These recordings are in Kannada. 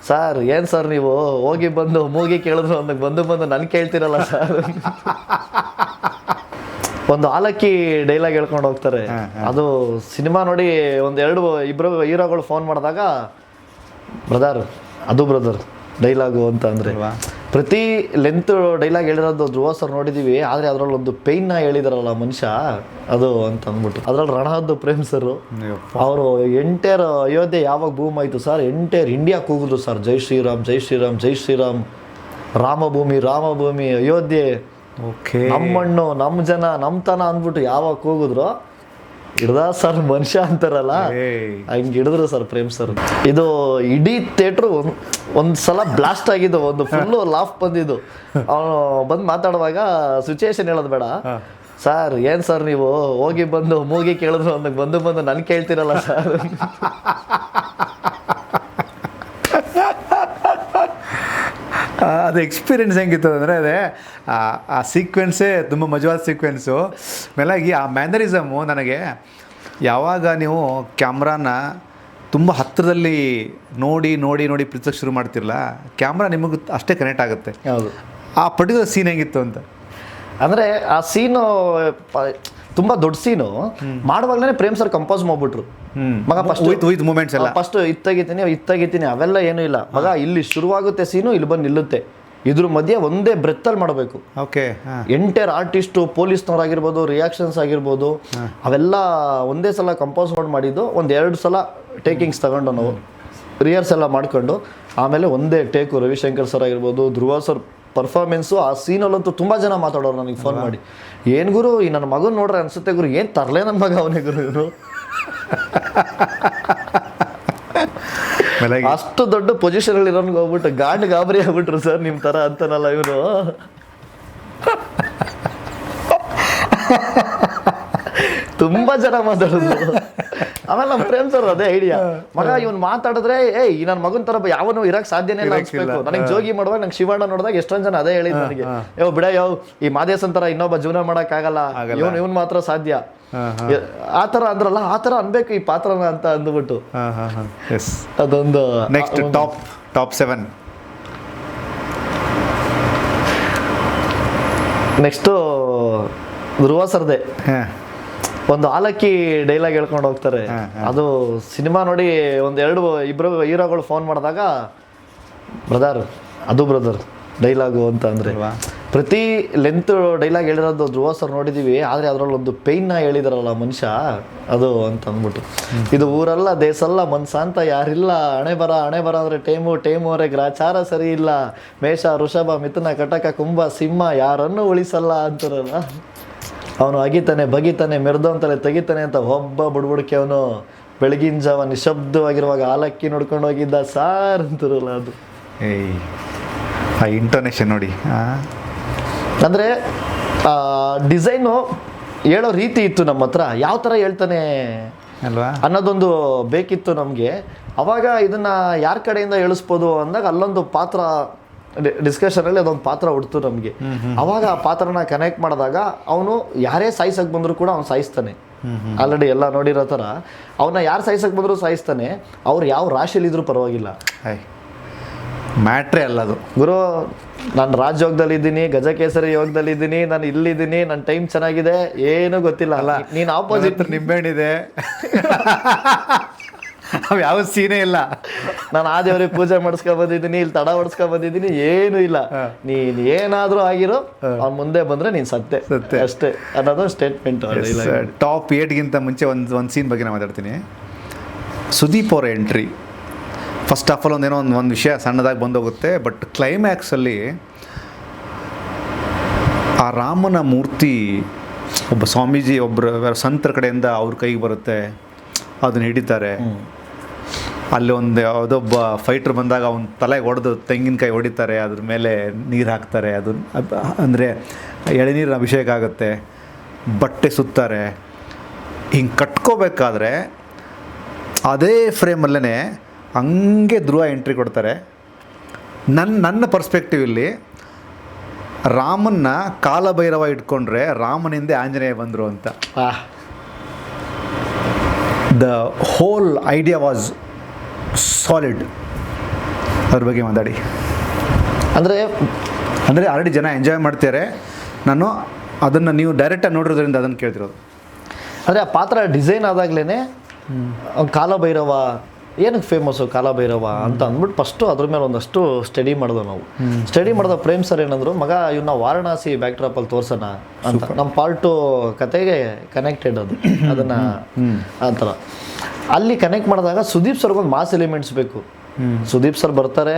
ಸರ್ ಏನು ಸರ್ ನೀವು ಹೋಗಿ ಬಂದು ಮೂಗಿ ಕೇಳಿದ್ರು ಅಂದಾಗ ಬಂದು ನನ್ ಕೇಳ್ತಿರಲ್ಲ ಸರ್. ಒಂದು ಆಲಕ್ಕಿ ಡೈಲಾಗ್ ಹೇಳ್ಕೊಂಡು ಹೋಗ್ತಾರೆ. ಅದು ಸಿನಿಮಾ ನೋಡಿ ಇಬ್ರು ಹೀರೋಗಳು ಫೋನ್ ಮಾಡಿದಾಗ ಬ್ರದರ್ ಡೈಲಾಗು ಅಂತ ಅಂದ್ರೆ ಪ್ರತಿ ಲೆಂತ್ ಡೈಲಾಗ್ ಹೇಳಿರೋದು ಧ್ರುವ ಸರ್ ನೋಡಿದೀವಿ. ಆದ್ರೆ ಅದ್ರಲ್ಲಿ ಒಂದು ಪೈನ್ನ ಹೇಳಿದಾರಲ್ಲ ಮನುಷ್ಯ ಅದು ಅಂತ ಅಂದ್ಬಿಟ್ಟು. ಅದ್ರಲ್ಲಿ ರಣಹದ್ದು ಪ್ರೇಮ್ ಸರ್ ಅವರು ಎಂಟೈರ್ ಅಯೋಧ್ಯೆ ಯಾವಾಗ ಬೂಮ್ ಆಯ್ತು ಸರ್, ಎಂಟೈರ್ ಇಂಡಿಯಾ ಕೂಗಿದ್ರು ಸರ್, ಜೈ ಶ್ರೀರಾಮ್ ಜೈ ಶ್ರೀರಾಮ್ ಜೈ ಶ್ರೀರಾಮ್, ರಾಮಭೂಮಿ ಅಯೋಧ್ಯೆ, ನಮ್ಮ ಮಣ್ಣು ನಮ್ಮ ಜನ ನಮ್ಮ ತನ ಅಂದ್ಬಿಟ್ಟು ಯಾವಾಗ ಕೂಗಿದ್ರು ಹಿಡ್ದ ಸರ್ ಮನುಷ್ಯ ಅಂತಾರಲ್ಲ ಹಂಗೆ ಹಿಡಿದ್ರು ಸರ್ ಪ್ರೇಮ್ ಸರ್. ಇದು ಇಡೀ ಥಿಯೇಟ್ರು ಒಂದ್ಸಲ ಬ್ಲಾಸ್ಟ್ ಆಗಿದ್ದು, ಒಂದು ಫುಲ್ಲು ಲಾಫ್ ಬಂದಿದ್ದು. ಅವನು ಬಂದು ಮಾತಾಡುವಾಗ ಸಿಚುಯೇಷನ್ ಹೇಳೋದು ಬೇಡ, ಸರ್ ಏನು ಸರ್ ನೀವು ಹೋಗಿ ಬಂದು ಮೂಗಿ ಕೇಳಿದ್ರು ಅಂದಾಗ ಬಂದು ನನ್ ಕೇಳ್ತಿರಲ್ಲ ಸರ್. ಅದು ಎಕ್ಸ್ಪೀರಿಯೆನ್ಸ್ ಹೆಂಗಿತ್ತು ಅಂದರೆ ಆ ಸೀಕ್ವೆನ್ಸೇ ತುಂಬ ಮಜವಾದ ಸೀಕ್ವೆನ್ಸು. ಮೇಲಾಗಿ ಆ ಮ್ಯಾನರಿಸಮು ನನಗೆ ಯಾವಾಗ ನೀವು ಕ್ಯಾಮ್ರಾನ ತುಂಬ ಹತ್ತಿರದಲ್ಲಿ ನೋಡಿ ಪ್ರೀತಿಸೋಕೆ ಶುರು ಮಾಡ್ತಿರಲ್ಲ, ಕ್ಯಾಮ್ರಾ ನಿಮಗೆ ಅಷ್ಟೇ ಕನೆಕ್ಟ್ ಆಗುತ್ತೆ. ಹೌದು. ಆ ಪರ್ಟಿಕ್ಯುಲರ್ ಸೀನ್ ಹೆಂಗಿತ್ತು ಅಂತ ಅಂದರೆ ಆ ಸೀನು ತುಂಬ ದೊಡ್ಡ ಸೀನು ಮಾಡುವಾಗಲೇ ಪ್ರೇಮ್ ಸರ್ ಕಂಪೋಸ್ ಮಾಡ್ಬಿಟ್ರು. ಮಗ ಫಸ್ಟ್ ಮೂಮೆಂಟ್ಸ್ ಎಲ್ಲ ಫಸ್ಟ್ ಇತ್ತಾಗಿತೀನಿ ಅವೆಲ್ಲ ಏನೂ ಇಲ್ಲ ಮಗ, ಇಲ್ಲಿ ಶುರುವಾಗುತ್ತೆ ಸೀನು, ಇಲ್ಲಿ ಬಂದು ನಿಲ್ಲುತ್ತೆ, ಇದ್ರ ಮಧ್ಯೆ ಒಂದೇ ಬ್ರೆತ್ತಲ್ಲಿ ಮಾಡಬೇಕು. ಓಕೆ. ಎಂಟೈರ್ ಆರ್ಟಿಸ್ಟು ಪೊಲೀಸ್ನವ್ರಾಗಿರ್ಬೋದು, ರಿಯಾಕ್ಷನ್ಸ್ ಆಗಿರ್ಬೋದು, ಅವೆಲ್ಲ ಒಂದೇ ಸಲ ಕಂಪೋಸ್ ಮಾಡಿದ್ದು. ಒಂದು 2 ಸಲ ಟೇಕಿಂಗ್ಸ್ ತಗೊಂಡು ನಾವು ರಿಹರ್ಸ್ ಎಲ್ಲ ಮಾಡ್ಕೊಂಡು ಆಮೇಲೆ ಒಂದೇ ಟೇಕು. ರವಿಶಂಕರ್ ಸರ್ ಆಗಿರ್ಬೋದು, ಧ್ರುವ ಸರ್ ಪರ್ಫಾರ್ಮೆನ್ಸು ಆ ಸೀನಲ್ಲಂತೂ ತುಂಬ ಜನ ಮಾತಾಡೋರು ನನಗೆ ಫೋನ್ ಮಾಡಿ, ಏನು ಗುರು ಈ ನನ್ನ ಮಗನ ನೋಡ್ರೆ ಅನ್ಸುತ್ತೆ ಗುರು, ಏನು ತರಲೇ ನನ್ನ ಮಗ ಅವನೇ ಗುರು ಇವರು. ಅಷ್ಟು ದೊಡ್ಡ ಪೊಸಿಷನ್ ಇರೋನ್ಗೆ ಹೋಗ್ಬಿಟ್ಟು ಗಾಬರಿ ಆಗ್ಬಿಟ್ರು ಸರ್ ನಿಮ್ಮ ಥರ ಅಂತನಲ್ಲ ಇವನು. ತುಂಬಾ ಜನ ಮಾತಾಡೋದು. ಆಮೇಲೆ ನಮ್ಮ ಪ್ರೇಮ್ ಸರ್ ಅದೇ ಐಡಿಯಾ, ಮಗ ಇವನ್ ಮಾತಾಡಿದ್ರೆ ಈ ನನ್ನ ಮಗನ ತರ ಯಾವನು ಇರಕ್ ಸಾಧ್ಯನೇ ಇಲ್ಲ ಅನ್ಸ್ಬೇಕು. ನನಗೆ ಜೋಗಿ ಮಾಡುವಾಗ ನಂಗೆ ಶಿವಣ್ಣ ನೋಡಿದಾಗ ಎಷ್ಟೊಂದ್ ಜನ ಅದೇ ಹೇಳಿದ್ ನನಗೆ, ಬಿಡ ಈ ಮಾದೇಶನ್ ತರ ಇನ್ನೊಬ್ಬ ಜೀವನ ಮಾಡಕ್ ಆಗಲ್ಲ, ಇವನ್ ಮಾತ್ರ ಸಾಧ್ಯ ಆತರ ಅಂದ್ರಲ್ಲ, ಆತರ ಅನ್ಬೇಕು ಈ ಪಾತ್ರನ ಅಂತ ಅಂದ್ಬಿಟ್ಟು. ಅದೊಂದು ನೆಕ್ಸ್ಟ್ ಟಾಪ್ 7. ನೆಕ್ಸ್ಟ್ ಧ್ರುವ ಸರ್ದೆ ಒಂದು ಆಲಕ್ಕಿ ಡೈಲಾಗ್ ಹೇಳ್ಕೊಂಡು ಹೋಗ್ತಾರೆ. ಅದು ಸಿನಿಮಾ ನೋಡಿ ಇಬ್ರು ಹೀರೋಗಳು ಫೋನ್ ಮಾಡಿದಾಗ ಬ್ರದರ್ ಡೈಲಾಗು ಅಂತ ಅಂದ್ರೆ ಪ್ರತಿ ಲೆಂತ್ ಡೈಲಾಗ್ ಹೇಳಿರೋದು ಧ್ರುವ ಸರ್ ನೋಡಿದೀವಿ. ಆದ್ರೆ ಅದ್ರಲ್ಲಿ ಒಂದು ಪೈನ್ನ ಹೇಳಿದಾರಲ್ಲ ಮನುಷ್ಯ ಅದು ಅಂತ ಅಂದ್ಬಿಟ್ಟು. ಇದು ಊರಲ್ಲ ದೇಸಲ್ಲ ಮನ್ಸ ಅಂತ ಯಾರಿಲ್ಲ, ಹಣೆ ಬರ ಅಂದ್ರೆ ಟೇಮು ಅವರೇ ಗ್ರಾಚಾರ ಸರಿ ಇಲ್ಲ, ಮೇಷ ವೃಷಭ ಮಿಥುನ ಕಟಕ ಕುಂಭ ಸಿಂಹ ಯಾರನ್ನು ಉಳಿಸಲ್ಲ ಅಂತಾರಲ್ಲ. ಅವನು ಅಗಿತಾನೆ ಬಗಿತಾನೆ ಮೆರೆದವಂತಲೇ ತೆಗಿತಾನೆ ಅಂತ ಒಬ್ಬ ಬುಡ್ಬುಡ್ಕೆ ಅವನು ಬೆಳಗಿನ ಜಾವ ನಿಶಬ್ದವಾಗಿರುವಾಗ ಆಲಕ್ಕಿ ನೋಡ್ಕೊಂಡು ಹೋಗಿದ್ದ ಸಾರ್ ಅಂತಾರಲ್ಲ ಅದು. ಆ ಇಂಟೋನೇಷನ್ ನೋಡಿ, ಅಂದರೆ ಡಿಸೈನು ಹೇಳೋ ರೀತಿ ಇತ್ತು ನಮ್ಮ ಹತ್ರ, ಯಾವ ಥರ ಹೇಳ್ತಾನೆ ಅಲ್ವಾ ಅನ್ನೋದೊಂದು ಬೇಕಿತ್ತು ನಮಗೆ. ಅವಾಗ ಇದನ್ನು ಯಾರ ಕಡೆಯಿಂದ ಹೇಳಿಸ್ಬೋದು ಅಂದಾಗ ಅಲ್ಲೊಂದು ಪಾತ್ರ ಡಿಸ್ಕಷನಲ್ಲಿ ಅದೊಂದು ಪಾತ್ರ ಹುಡ್ತು ನಮಗೆ. ಅವಾಗ ಆ ಪಾತ್ರನ ಕನೆಕ್ಟ್ ಮಾಡಿದಾಗ ಅವನು ಯಾರೇ ಸಾಯಿಸಕ್ಕೆ ಬಂದರೂ ಕೂಡ ಅವ್ನು ಸಾಯಿಸ್ತಾನೆ. ಆಲ್ರೆಡಿ ಎಲ್ಲ ನೋಡಿರೋ ಥರ ಅವನ್ನ ಯಾರು ಸಾಯಿಸಕ್ಕೆ ಬಂದರೂ ಸಾಯಿಸ್ತಾನೆ, ಅವ್ರು ಯಾವ ರಾಶಿಯಲ್ಲಿದ್ರೂ ಪರವಾಗಿಲ್ಲ. ಮ್ಯಾಟ್ರೇ ಅಲ್ಲ ಅದು ಗುರು. ನಾನು ರಾಜಯೋಗದಲ್ಲಿ ಇದ್ದೀನಿ, ಗಜಕೇಸರಿ ಯೋಗದಲ್ಲಿ ಇದ್ದೀನಿ, ನಾನು ಇಲ್ಲಿದ್ದೀನಿ, ನನ್ನ ಟೈಮ್ ಚೆನ್ನಾಗಿದೆ, ಏನೂ ಗೊತ್ತಿಲ್ಲ ಅಲ್ಲ. ನೀನು ಆಪೋಸಿಟ್ ನಿಂಬೆಹಣ್ಣಿದೆ, ಅವು ಯಾವ ಸೀನೇ ಇಲ್ಲ. ನಾನು ಆ ದೇವ್ರಿಗೆ ಪೂಜೆ ಮಾಡಿಸ್ಕೊಂಡ್ ಬಂದಿದ್ದೀನಿ, ಇಲ್ಲಿ ತಡ ಹೊಡ್ಸ್ಕೊಂಡ್ ಬಂದಿದ್ದೀನಿ, ಏನೂ ಇಲ್ಲ. ನೀನ್ ಏನಾದ್ರೂ ಆಗಿರೋ ಅವ್ನ ಮುಂದೆ ಬಂದ್ರೆ ನೀನ್ ಸತ್ತೆ ಅಷ್ಟೇ ಅನ್ನೋದು ಸ್ಟೇಟ್ಮೆಂಟ್. ಟಾಪ್ 8ಗಿಂತ ಮುಂಚೆ ಒಂದು ಸೀನ್ ಬಗ್ಗೆ ನಾನು ಮಾತಾಡ್ತೀನಿ. ಸುದೀಪ್ ಅವರ ಎಂಟ್ರಿ ಫಸ್ಟ್ ಆಫ್ ಆಲ್ ಒಂದು ವಿಷಯ ಸಣ್ಣದಾಗಿ ಬಂದೋಗುತ್ತೆ. ಬಟ್ ಕ್ಲೈಮ್ಯಾಕ್ಸಲ್ಲಿ ಆ ರಾಮನ ಮೂರ್ತಿ ಒಬ್ಬ ಸ್ವಾಮೀಜಿ ಒಬ್ಬರ ಸಂತರ ಕಡೆಯಿಂದ ಅವ್ರ ಕೈಗೆ ಬರುತ್ತೆ, ಅದನ್ನ ಹಿಡಿತಾರೆ. ಅಲ್ಲಿ ಒಂದು ಯಾವುದೊಬ್ಬ ಫೈಟ್ರ್ ಬಂದಾಗ ಅವನ ತಲೆಗೆ ಹೊಡೆದು ತೆಂಗಿನಕಾಯಿ ಹೊಡಿತಾರೆ, ಅದ್ರ ಮೇಲೆ ನೀರು ಹಾಕ್ತಾರೆ. ಅದು ಅಂದರೆ ಎಳೆನೀರಿನ ಅಭಿಷೇಕ ಆಗುತ್ತೆ, ಬಟ್ಟೆ ಸುತ್ತಾರೆ. ಹಿಂಗೆ ಕಟ್ಕೋಬೇಕಾದ್ರೆ ಅದೇ ಫ್ರೇಮಲ್ಲೇ ಹಂಗೆ ಧ್ರುವ ಎಂಟ್ರಿ ಕೊಡ್ತಾರೆ. ನನ್ನ ಪರ್ಸ್ಪೆಕ್ಟಿವ್ ಇಲ್ಲಿ ರಾಮನ್ನ ಕಾಲಭೈರವ ಇಟ್ಕೊಂಡ್ರೆ ರಾಮನಿಂದ ಆಂಜನೇಯ ಬಂದರು ಅಂತ. The whole idea was solid. ಅದ್ರ ಬಗ್ಗೆ ಮಾತಾಡಿ. ಅಂದರೆ ಆಲ್ರೆಡಿ ಜನ ಎಂಜಾಯ್ ಮಾಡ್ತಾರೆ, ನಾನು ಅದನ್ನು ನೀವು ಡೈರೆಕ್ಟಾಗಿ ನೋಡಿರೋದ್ರಿಂದ ಅದನ್ನು ಕೇಳ್ತಿರೋದು. ಅಂದರೆ ಆ ಪಾತ್ರ ಡಿಸೈನ್ ಆದಾಗ್ಲೇ ಕಾಲಭೈರವ ಏನಕ್ಕೆ ಫೇಮಸ್ಸು ಕಾಲಭೈರವ ಅಂತ ಅಂದ್ಬಿಟ್ಟು ಫಸ್ಟು ಅದ್ರ ಮೇಲೆ ಒಂದಷ್ಟು ಸ್ಟಡಿ ಮಾಡಿದ್ವು ನಾವು. ಸ್ಟಡಿ ಮಾಡಿದ ಪ್ರೇಮ್ ಸರ್ ಏನಂದ್ರು, ಮಗ ಇವನ್ನ ವಾರಣಾಸಿ ಬ್ಯಾಕ್ಡ್ರಾಪಲ್ಲಿ ತೋರ್ಸೋಣ ಅಂತ. ನಮ್ಮ ಪಾರ್ಟು ಕತೆಗೆ ಕನೆಕ್ಟೆಡ್ ಅದನ್ನು ಆ ಥರ ಅಲ್ಲಿ ಕನೆಕ್ಟ್ ಮಾಡಿದಾಗ ಸುದೀಪ್ ಸರ್ಗೊಂದು ಮಾಸ್ ಎಲಿಮೆಂಟ್ಸ್ ಬೇಕು. ಸುದೀಪ್ ಸರ್ ಬರ್ತಾರೆ,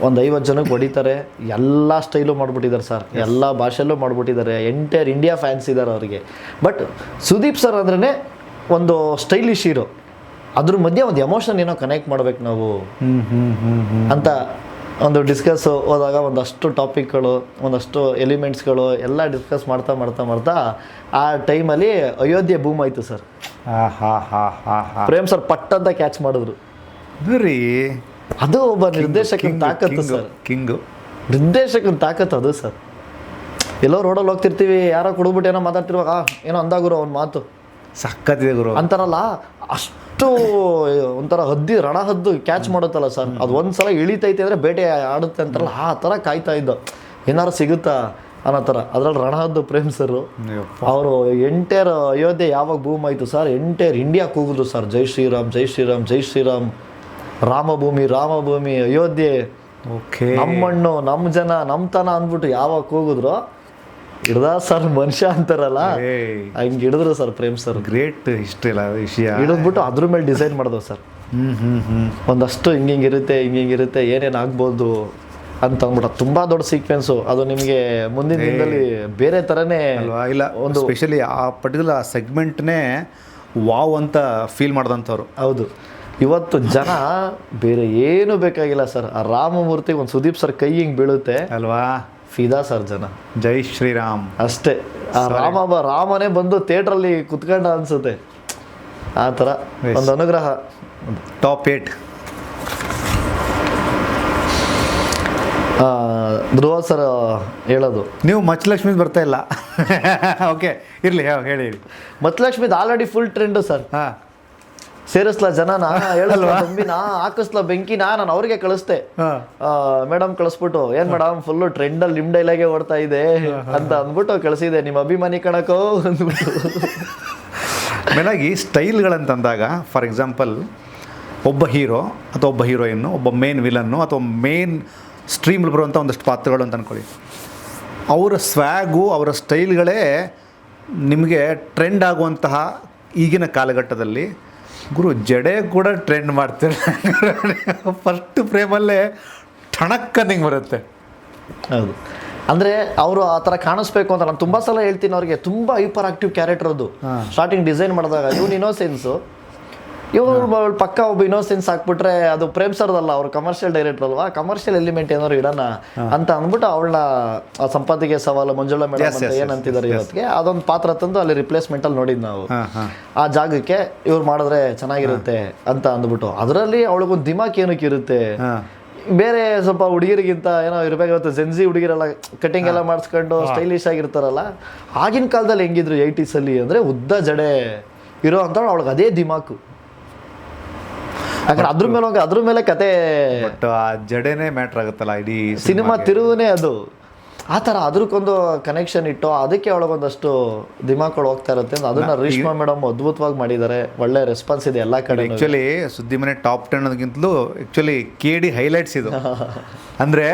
ಒಂದು 50 ಜನಕ್ಕೆ ಹೊಡಿತಾರೆ, ಎಲ್ಲ ಸ್ಟೈಲು ಮಾಡಿಬಿಟ್ಟಿದ್ದಾರೆ ಸರ್, ಎಲ್ಲ ಭಾಷೆಯಲ್ಲೂ ಮಾಡಿಬಿಟ್ಟಿದ್ದಾರೆ, ಎಂಟೈರ್ ಇಂಡಿಯಾ ಫ್ಯಾನ್ಸ್ ಇದ್ದಾರೆ ಅವರಿಗೆ. ಬಟ್ ಸುದೀಪ್ ಸರ್ ಅಂದ್ರೇ ಒಂದು ಸ್ಟೈಲಿಶ್ ಹೀರೋ, ಅದ್ರ ಮಧ್ಯೆ ಒಂದು ಎಮೋಷನ್ ಏನೋ ಕನೆಕ್ಟ್ ಮಾಡ್ಬೇಕು ನಾವು ಅಂತ ಒಂದು ಡಿಸ್ಕಸ್ ಹೋದಾಗ ಒಂದಷ್ಟು ಟಾಪಿಕ್ಗಳು, ಒಂದಷ್ಟು ಎಲಿಮೆಂಟ್ಸ್ಗಳು ಎಲ್ಲ ಡಿಸ್ಕಸ್ ಮಾಡ್ತಾ ಮಾಡ್ತಾ ಮಾಡ್ತಾ ಆ ಟೈಮಲ್ಲಿ ಅಯೋಧ್ಯೆ ಬೂಮ್ ಆಯಿತು ಸರ್. ಪ್ರೇಮ್ ಸರ್ ಪಟ್ ಅಂತ ಕ್ಯಾಚ್ ಮಾಡಿದ್ರು. ಅದು ಒಬ್ಬ ನಿರ್ದೇಶಕನ ತಾಕತ್ತು ಸರ್, ನಿರ್ದೇಶಕನ ತಾಕತ್ತು ಅದು ಸರ್. ಎಲ್ಲೋ ರೋಡಲ್ಲಿ ಹೋಗ್ತಿರ್ತೀವಿ, ಯಾರೋ ಕುಡಿದ್ಬಿಟ್ಟು ಏನೋ ಮಾತಾಡ್ತಿರುವಾಗ ಏನೋ ಅಂದಾಗುರು ಅವ್ನ ಮಾತು ಸಕ್ಕತ್ತಿದೆ ಗುರು ಅಂತಾರಲ್ಲ, ಅಷ್ಟು ಒಂಥರ ರಣಹದ್ದು ಕ್ಯಾಚ್ ಮಾಡುತ್ತಲ್ಲ ಸರ್. ಅದು ಒಂದ್ಸಲ ಇಳಿತೈತೆ ಅಂದರೆ ಬೇಟೆ ಆಡುತ್ತೆ ಅಂತಾರಲ್ಲ, ಆ ಥರ ಕಾಯ್ತಾ ಇದ್ದ ಏನಾರು ಸಿಗುತ್ತಾ ಅನ್ನೋ ಥರ. ಅದರಲ್ಲಿ ರಣಹದ್ದು ಪ್ರೇಮ್ ಸರ್ ಅವರು ಎಂಟೈರ್ ಅಯೋಧ್ಯೆ ಯಾವಾಗ ಬೂಮ್ ಆಯಿತು ಸರ್, ಎಂಟೈರ್ ಇಂಡಿಯಾ ಕೂಗಿದ್ರು ಸರ್, ಜೈ ಶ್ರೀರಾಮ್ ಜೈ ಶ್ರೀರಾಮ್ ಜೈ ಶ್ರೀರಾಮ್, ರಾಮಭೂಮಿ ರಾಮಭೂಮಿ ಅಯೋಧ್ಯೆ, ನಮ್ಮ ಮಣ್ಣು ನಮ್ಮ ಜನ ನಮ್ಮ ತನ ಅಂದ್ಬಿಟ್ಟು ಯಾವಾಗ ಕೂಗಿದ್ರು ಹಿಡ್ದ ಸರ್ ಮನುಷ್ಯ ಅಂತಾರಲ್ಲ, ಹಂಗೆ ಹಿಡಿದ್ರು sir Prem sir. Great history ಅಲ್ಲ ವಿಷಯ. ಹಿಡಿದ್ಬಿಟ್ಟು ಅದ್ರ ಮೇಲೆ ಡಿಸೈನ್ ಮಾಡಿದ್ರು ಸರ್. ಒಂದಷ್ಟು ಹಿಂಗಿರುತ್ತೆ ಹಿಂಗಿರುತ್ತೆ ಏನೇನು ಆಗ್ಬೋದು ಅಂತ ಅಂದ್ಬಿಟ್ಟು ತುಂಬ ದೊಡ್ಡ ಸೀಕ್ವೆನ್ಸು. ಅದು ನಿಮಗೆ ಮುಂದಿನ ದಿನದಲ್ಲಿ ಬೇರೆ ಥರನೇ ಅಲ್ವಾ? ಇಲ್ಲ ಒಂದು ಸ್ಪೆಷಲಿ ಆ ಪರ್ಟಿಕ್ಯುಲರ್ ಸೆಗ್ಮೆಂಟ್ನೇ ವಾವ್ ಅಂತ ಫೀಲ್ ಮಾಡಿದಂಥವ್ರು. ಹೌದು, ಇವತ್ತು ಜನ ಬೇರೆ ಏನು ಬೇಕಾಗಿಲ್ಲ ಸರ್, ಆ ರಾಮಮೂರ್ತಿ ಒಂದು ಸುದೀಪ್ ಸರ್ ಕೈ ಹಿಂಗೆ ಬೀಳುತ್ತೆ ಅಲ್ವಾ, ಫಿದಾ ಸರ್ ಜನ. ಜೈ ಶ್ರೀರಾಮ್ ಅಷ್ಟೇ. ಆ ರಾಮನೇ ಬಂದು ಥಿಯೇಟ್ರಲ್ಲಿ ಕುತ್ಕೊಂಡ ಅನ್ಸುತ್ತೆ, ಆ ಥರ ಒಂದು ಅನುಗ್ರಹ. ಟಾಪ್ 8 ಧ್ರುವ ಸರ್ ಹೇಳೋದು. ನೀವು ಮಚ್ಚಲಕ್ಷ್ಮಿ ಬರ್ತಾ ಇಲ್ಲ. ಓಕೆ ಇರಲಿ, ಹೇಳಿ. ಮಚ್ಚಲಕ್ಷ್ಮಿದು ಆಲ್ರೆಡಿ ಫುಲ್ ಟ್ರೆಂಡು ಸರ್. ಸೇರಿಸ್ಲಾ ಜನನ, ಹೇಳಲ್ವಾ ತುಂಬಿನ, ಹಾಕಿಸ್ಲಾ ಬೆಂಕಿನ, ನಾನು ಅವ್ರಿಗೆ ಕಳಿಸ್ದೆ. ಮೇಡಮ್ ಕಳಿಸ್ಬಿಟ್ಟು, ಏನ್ ಮೇಡಮ್ ಫುಲ್ಲು ಟ್ರೆಂಡಲ್ಲಿ ನಿಮ್ಮ ಡೈಲಾಗೆ ಓಡ್ತಾ ಇದೆ ಅಂತ ಅಂದ್ಬಿಟ್ಟು ಕಳಿಸಿದೆ, ನಿಮ್ಮ ಅಭಿಮಾನಿ ಕಣಕೋ ಅಂದ್ಬಿಟ್ಟು. ಮೇಲಾಗಿ ಸ್ಟೈಲ್ಗಳಂತಂದಾಗ ಫಾರ್ ಎಕ್ಸಾಂಪಲ್ ಒಬ್ಬ ಹೀರೋ ಅಥವಾ ಒಬ್ಬ ಹೀರೋಯಿನ್ನು, ಒಬ್ಬ ಮೇನ್ ವಿಲನ್ನು ಅಥವಾ ಮೇನ್ ಸ್ಟ್ರೀಮಲ್ಲಿ ಬರುವಂಥ ಒಂದಷ್ಟು ಪಾತ್ರಗಳು ಅಂತ ಅಂದ್ಕೊಳ್ಳಿ, ಅವರ ಸ್ವ್ಯಾಗು ಅವರ ಸ್ಟೈಲ್ಗಳೇ ನಿಮಗೆ ಟ್ರೆಂಡ್ ಆಗುವಂತಹ ಈಗಿನ ಕಾಲಘಟ್ಟದಲ್ಲಿ ಗುರು ಜಡೆ ಕೂಡ ಟ್ರೆಂಡ್ ಮಾಡ್ತಾರೆ. ಫಸ್ಟ್ ಫ್ರೇಮಲ್ಲೇ ಠಣಕ್ಕಂಗೆ ಬರುತ್ತೆ. ಹೌದು, ಅಂದರೆ ಅವರು ಆ ಥರ ಕಾಣಿಸ್ಬೇಕು ಅಂತ ನಾನು ತುಂಬ ಸಲ ಹೇಳ್ತೀನಿ ಅವ್ರಿಗೆ. ತುಂಬ ಹೈಪರ್ ಆಕ್ಟಿವ್ ಕ್ಯಾರೆಕ್ಟರ್ ಅದು. ಸ್ಟಾರ್ಟಿಂಗ್ ಡಿಸೈನ್ ಮಾಡಿದಾಗ ಇವನು ಇನ್ನೋಸೆನ್ಸು, ಇವ್ರು ಪಕ್ಕ ಒಬ್ಬ ಇನ್ನೋಸೆನ್ಸ್ ಹಾಕ್ಬಿಟ್ರೆ ಅದು ಪ್ರೇಮ್ ಸರ್ದಲ್ಲ, ಅವ್ರು ಕಮರ್ಷಿಯಲ್ ಡೈರೆಕ್ಟರ್ ಅಲ್ವಾ, ಕಮರ್ಷಿಯಲ್ ಎಲಿಮೆಂಟ್ ಏನಾದ್ರು ಇಡೋಣ ಅಂತ ಅಂದ್ಬಿಟ್ಟು ಅವಳನ್ನ ಸಂಪಾತಿಗೆ ಸವಾಲು ಮಂಜುಳಾ ಮೇಡಮ್ ಅಂತ ಏನಂತಿದ್ದಾರೆ ಇವತ್ತಿಗೆ, ಅದೊಂದು ಪಾತ್ರ ತಂದು ಅಲ್ಲಿ ರಿಪ್ಲೇಸ್ಮೆಂಟಲ್ಲಿ ನೋಡಿದ್ದು ನಾವು. ಆ ಜಾಗಕ್ಕೆ ಇವ್ರು ಮಾಡಿದ್ರೆ ಚೆನ್ನಾಗಿರುತ್ತೆ ಅಂತ ಅಂದ್ಬಿಟ್ಟು, ಅದರಲ್ಲಿ ಅವಳಿಗೊಂದು ದಿಮಾಕ್ ಏನಕ್ಕೆ ಇರುತ್ತೆ, ಬೇರೆ ಸ್ವಲ್ಪ ಹುಡುಗಿರಿಗಿಂತ ಏನೋ ಇರಬೇಕಾಗುತ್ತೆ. ಜೆನ್ಸಿ ಹುಡುಗಿರೆಲ್ಲ ಕಟಿಂಗ್ ಎಲ್ಲ ಮಾಡಿಸ್ಕೊಂಡು ಸ್ಟೈಲಿಶ್ ಆಗಿರ್ತಾರಲ್ಲ, ಆಗಿನ ಕಾಲದಲ್ಲಿ ಹೆಂಗಿದ್ರು 80s ಅಲ್ಲಿ ಅಂದರೆ ಉದ್ದ ಜಡೆ ಇರೋ ಅಂತ ಅವಳಿಗೆ ಅದೇ ದಿಮಾಕು. ಯಾಕಂದ್ರೆ ಅದ್ರ ಮೇಲೆ ಕತೆ, ಬಟ್ ಆ ಜಡೆನೇ ಮ್ಯಾಟ್ರ್ ಆಗುತ್ತಲ್ಲ ಇಡೀ ಸಿನಿಮಾ ತಿರುವುನೇ ಅದು. ಆ ಥರ ಅದಕ್ಕೊಂದು ಕನೆಕ್ಷನ್ ಇಟ್ಟು ಅದಕ್ಕೆ ಒಳಗೊಂದಷ್ಟು ದಿಮಾಗಳು ಹೋಗ್ತಾ ಇರುತ್ತೆ. ಅದನ್ನ ರೇಷ್ಮಾ ಮೇಡಮ್ ಅದ್ಭುತವಾಗಿ ಮಾಡಿದ್ದಾರೆ, ಒಳ್ಳೆ ರೆಸ್ಪಾನ್ಸ್ ಇದೆ ಎಲ್ಲ ಕಡೆ. ಆ್ಯಕ್ಚುಲಿ ಸುದ್ದಿ ಮನೆ ಟಾಪ್ 10 ಅನ್ನೋದಕ್ಕಿಂತಲೂ ಆ್ಯಕ್ಚುಲಿ KD ಹೈಲೈಟ್ಸ್ ಇದು. ಅಂದರೆ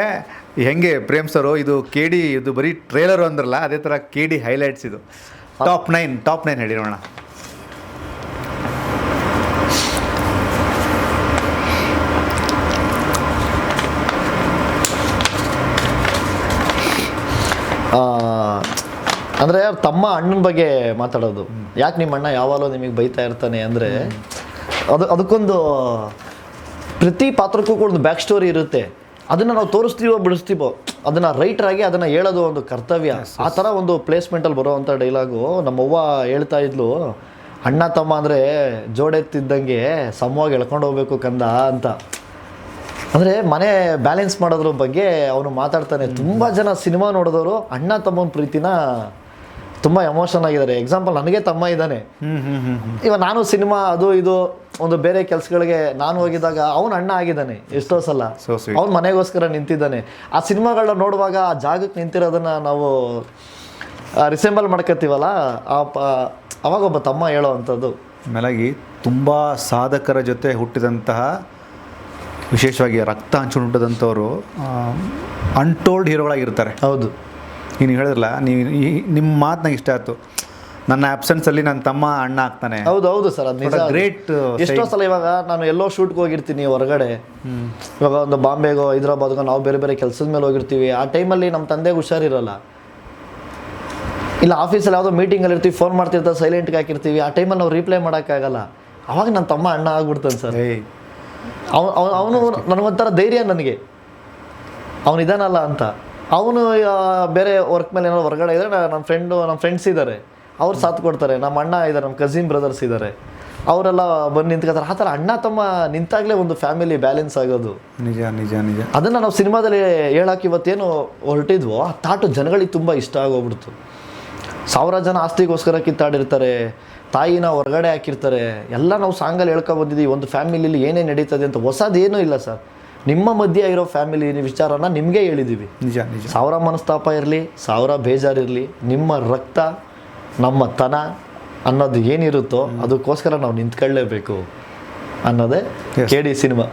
ಹೆಂಗೆ ಪ್ರೇಮ್ ಸರು ಇದು KD ಇದು ಬರೀ ಟ್ರೇಲರು ಅಂದ್ರಲ್ಲ, ಅದೇ ಥರ KD ಹೈಲೈಟ್ಸ್ ಇದು. ಟಾಪ್ 9 ಹೇಳಿ ನೋಡೋಣ. ಅಂದರೆ ತಮ್ಮ ಅಣ್ಣನ ಬಗ್ಗೆ ಮಾತಾಡೋದು. ಯಾಕೆ ನಿಮ್ಮ ಅಣ್ಣ ಯಾವಾಗಲೂ ನಿಮಗೆ ಬೈತಾ ಇರ್ತಾನೆ ಅಂದರೆ, ಅದಕ್ಕೊಂದು ಪ್ರತಿ ಪಾತ್ರಕ್ಕೂ ಕೂಡ ಒಂದು ಬ್ಯಾಕ್ ಸ್ಟೋರಿ ಇರುತ್ತೆ. ಅದನ್ನು ನಾವು ತೋರಿಸ್ತೀವೋ ಬಿಡಿಸ್ತೀವೋ, ಅದನ್ನು ರೈಟ್ರಾಗಿ ಅದನ್ನು ಹೇಳೋದು ಒಂದು ಕರ್ತವ್ಯ. ಆ ಥರ ಒಂದು ಪ್ಲೇಸ್ಮೆಂಟಲ್ಲಿ ಬರೋವಂಥ ಡೈಲಾಗು ನಮ್ಮವ್ವ ಹೇಳ್ತಾ ಇದ್ಲು, ಅಣ್ಣ ತಮ್ಮ ಅಂದರೆ ಜೋಡೆತ್ತಿದ್ದಂಗೆ ಸಮವಾಗಿ ಎಳ್ಕೊಂಡು ಹೋಗ್ಬೇಕು ಕಂದ ಅಂತ. ಅಂದರೆ ಮನೆ ಬ್ಯಾಲೆನ್ಸ್ ಮಾಡೋದ್ರ ಬಗ್ಗೆ ಅವನು ಮಾತಾಡ್ತಾನೆ. ತುಂಬ ಜನ ಸಿನಿಮಾ ನೋಡಿದವರು ಅಣ್ಣ ತಮ್ಮನ ಪ್ರೀತಿನ ತುಂಬ ಎಮೋಷನ್ ಆಗಿದ್ದಾರೆ. ಎಕ್ಸಾಂಪಲ್ ನನಗೆ ತಮ್ಮ ಇದ್ದಾನೆ. ಇವಾಗ ನಾನು ಸಿನಿಮಾ ಅದು ಇದು ಒಂದು ಬೇರೆ ಕೆಲಸಗಳಿಗೆ ನಾನು ಹೋಗಿದ್ದಾಗ ಅವನು ಅಣ್ಣ ಆಗಿದ್ದಾನೆ ಎಷ್ಟೋ ಸಲ. ಅವ್ನು ಮನೆಗೋಸ್ಕರ ನಿಂತಿದ್ದಾನೆ. ಆ ಸಿನಿಮಾಗಳನ್ನ ನೋಡುವಾಗ ಆ ಜಾಗಕ್ಕೆ ನಿಂತಿರೋದನ್ನ ನಾವು ರಿಸೆಂಬಲ್ ಮಾಡ್ಕೊತೀವಲ್ಲ, ಅವಾಗ ಒಬ್ಬ ತಮ್ಮ ಹೇಳೋ ಅಂಥದ್ದು. ಮೇಲಾಗಿ ತುಂಬ ಸಾಧಕರ ಜೊತೆ ಹುಟ್ಟಿದಂತಹ, ವಿಶೇಷವಾಗಿ ರಕ್ತ ಹಂಚ್ಕೊಂಡು ಹುಟ್ಟಿದಂಥವ್ರು ಅನ್ಟೋಲ್ಡ್ ಹೀರೋಗಳಾಗಿರ್ತಾರೆ. ಹೌದು, ನೀವು ಹೇಳಿದ್ರಲ್ಲ, ನೀವು ನಿಮ್ಮ ಮಾತು ನಂಗೆ ಇಷ್ಟ ಆಯ್ತು. ನನ್ನ ಆಬ್ಸೆನ್ಸಲ್ಲಿ ನನ್ನ ತಮ್ಮ ಅಣ್ಣ ಆಗ್ತಾನೆ. ಹೌದು ಹೌದು ಸರ್, ಅದು ನಿಜ. ಗ್ರೇಟ್. ಎಷ್ಟೋ ಸಲ ಇವಾಗ ನಾನು ಎಲ್ಲೋ ಶೂಟ್ಗೆ ಹೋಗಿರ್ತೀನಿ ಹೊರಗಡೆ, ಇವಾಗ ಒಂದು ಬಾಂಬೆಗೋ ಹೈದ್ರಾಬಾದ್ಗೋ ನಾವು ಬೇರೆ ಬೇರೆ ಕೆಲಸದ ಮೇಲೆ ಹೋಗಿರ್ತೀವಿ. ಆ ಟೈಮಲ್ಲಿ ನಮ್ಮ ತಂದೆಗೆ ಹುಷಾರಿರಲ್ಲ, ಇಲ್ಲ ಆಫೀಸಲ್ಲಿ ಯಾವುದೋ ಮೀಟಿಂಗಲ್ಲಿ ಇರ್ತೀವಿ, ಫೋನ್ ಮಾಡ್ತಿರ್ತಾರೆ, ಸೈಲೆಂಟ್ಗೆ ಹಾಕಿರ್ತೀವಿ. ಆ ಟೈಮಲ್ಲಿ ನಾವು ರಿಪ್ಲೈ ಮಾಡೋಕ್ಕಾಗಲ್ಲ. ಅವಾಗ ನನ್ನ ತಮ್ಮ ಅಣ್ಣ ಆಗ್ಬಿಡ್ತಾನೆ ಸರ್. ಅವನು ನನಗೊಂಥರ ಧೈರ್ಯ, ನನಗೆ ಅವನಿದಾನಲ್ಲ ಅಂತ. ಅವನು ಬೇರೆ ವರ್ಕ್ ಮೇಲೆ ಏನೋ ಹೊರಗಡೆ ಇದ್ದರೆ ನಮ್ಮ ಫ್ರೆಂಡ್ಸ್ ಇದ್ದಾರೆ, ಅವ್ರು ಸಾಥ್ ಕೊಡ್ತಾರೆ. ನಮ್ಮ ಅಣ್ಣ ಇದ್ದಾರೆ, ನಮ್ಮ ಕಸಿನ್ ಬ್ರದರ್ಸ್ ಇದ್ದಾರೆ, ಅವರೆಲ್ಲ ಬಂದು ನಿಂತ್ಕೊತಾರೆ. ಆ ಥರ ಅಣ್ಣ ತಮ್ಮ ನಿಂತಾಗಲೇ ಒಂದು ಫ್ಯಾಮಿಲಿ ಬ್ಯಾಲೆನ್ಸ್ ಆಗೋದು. ನಿಜ ನಿಜ ನಿಜ. ಅದನ್ನು ನಾವು ಸಿನಿಮಾದಲ್ಲಿ ಹೇಳೋಕೆ ಇವತ್ತೇನು ಹೊರಟಿದ್ವೋ ಆ ತಾಟು ಜನಗಳಿಗೆ ತುಂಬ ಇಷ್ಟ ಆಗೋಗ್ಬಿಡ್ತು. 1000 ಜನ ಆಸ್ತಿಗೋಸ್ಕರ ಕಿತ್ತಾಡಿರ್ತಾರೆ, ತಾಯಿನ ಹೊರಗಡೆ ಹಾಕಿರ್ತಾರೆ. ಎಲ್ಲ ನಾವು ಸಾಂಗಲ್ಲಿ ಹೇಳ್ಕೊಬಂದಿದ್ದೀವಿ, ಒಂದು ಫ್ಯಾಮಿಲಿಲಿ ಏನೇನು ನಡೀತದೆ ಅಂತ. ಹೊಸದೇನೂ ಇಲ್ಲ ಸರ್, ನಿಮ್ಮ ಮಧ್ಯೆ ಇರೋ ಫ್ಯಾಮಿಲಿ ವಿಚಾರನ ನಿಮಗೆ ಹೇಳಿದ್ದೀವಿ. ನಿಜ ನಿಜ. 1000 ಮನಸ್ತಾಪ ಇರಲಿ, 1000 ಬೇಜಾರಿರಲಿ, ನಿಮ್ಮ ರಕ್ತ ನಮ್ಮ ತನ ಅನ್ನೋದು ಏನಿರುತ್ತೋ ಅದಕ್ಕೋಸ್ಕರ ನಾವು ನಿಂತ್ಕೊಳ್ಳೇಬೇಕು ಅನ್ನೋದೇ KD ಸಿನಿಮಾ.